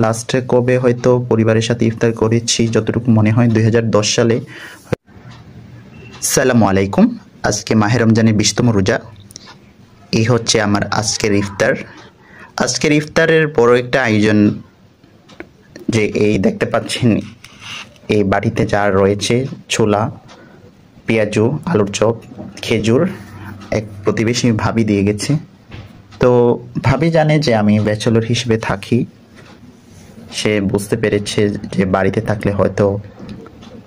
লাস্টে কবে হয়তো পরিবারের সাথে ইফতার করেছি যতটুকু মনে হয় 2010 সালে। আসসালামু আলাইকুম। আজকে মাহে রমজানের 20তম রোজা। এই হচ্ছে আমার আজকের ইফতার। আজকের ইফতারের বড় একটা আয়োজন, যে এই দেখতে পাচ্ছেন এই বাড়িতে যা রয়েছে ছোলা, পেঁয়াজু, আলুর চপ, খেজুর এক প্রতিবেশী ভাবি দিয়ে গেছে। তো ভাবি জানে যে আমি ব্যাচেলর হিসেবে থাকি, সে বুঝতে পেরেছে যে বাড়িতে থাকলে হয়তো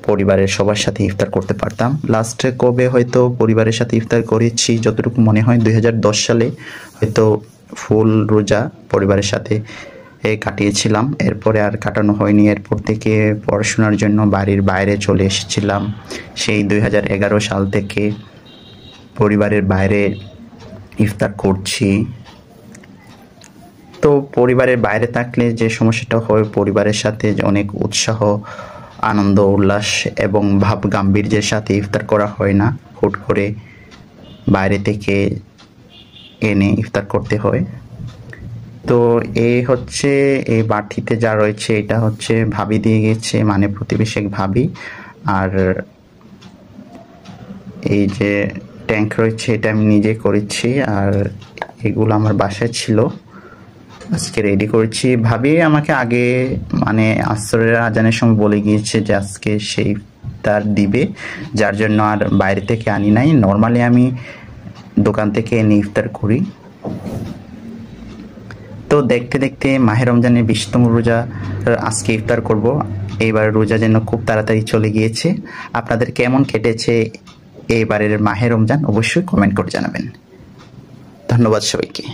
পরিবারের সবার সাথে ইফতার করতে পারতাম। লাস্টে কবে হয়তো পরিবারের সাথে ইফতার করেছি যতটুকু মনে হয় 2010 সালে হয়তো ফুল রোজা পরিবারের সাথে কাটিয়েছিলাম। এরপরে আর কাটানো হয়নি। এরপর থেকে পড়াশোনার জন্য বাড়ির বাইরে চলে এসেছিলাম। সেই 2011 সাল থেকে পরিবারের বাইরে ইফতার করছি। তো পরিবারের বাইরে থাকলে যে সমস্যাটা হয়, পরিবারের সাথে অনেক উৎসাহ, আনন্দ, উল্লাস এবং ভাব গাম্ভীর্যের সাথে ইফতার করা হয় না। হুট করে বাইরে থেকে এনে ইফতার করতে হয়। তো এই হচ্ছে এই বাটিতে যা রয়েছে, এটা হচ্ছে ভাবি দিয়ে গেছে, মানে প্রতিবেশী ভাবি। আর এই যে ট্যাঙ্ক রয়েছে এটা আমি নিজে করেছি। আর এগুলো আমার বাসায় ছিল, আজকে রেডি করেছি। ভাবি আমাকে আগে মানে আসরের আজানের সময় বলে গিয়েছে যে আজকে সেই ইফতার দিবে, যার জন্য আর বাইরে থেকে আনি নাই। নর্মালি আমি দোকান থেকে এনে ইফতার করি। তো দেখতে দেখতে মাহে রমজানের 20তম রোজা আজকে ইফতার করব। এইবার রোজা যেন খুব তাড়াতাড়ি চলে গিয়েছে। আপনাদের কেমন কেটেছে এইবারের মাহে রমজান অবশ্যই কমেন্ট করে জানাবেন। ধন্যবাদ সবাইকে।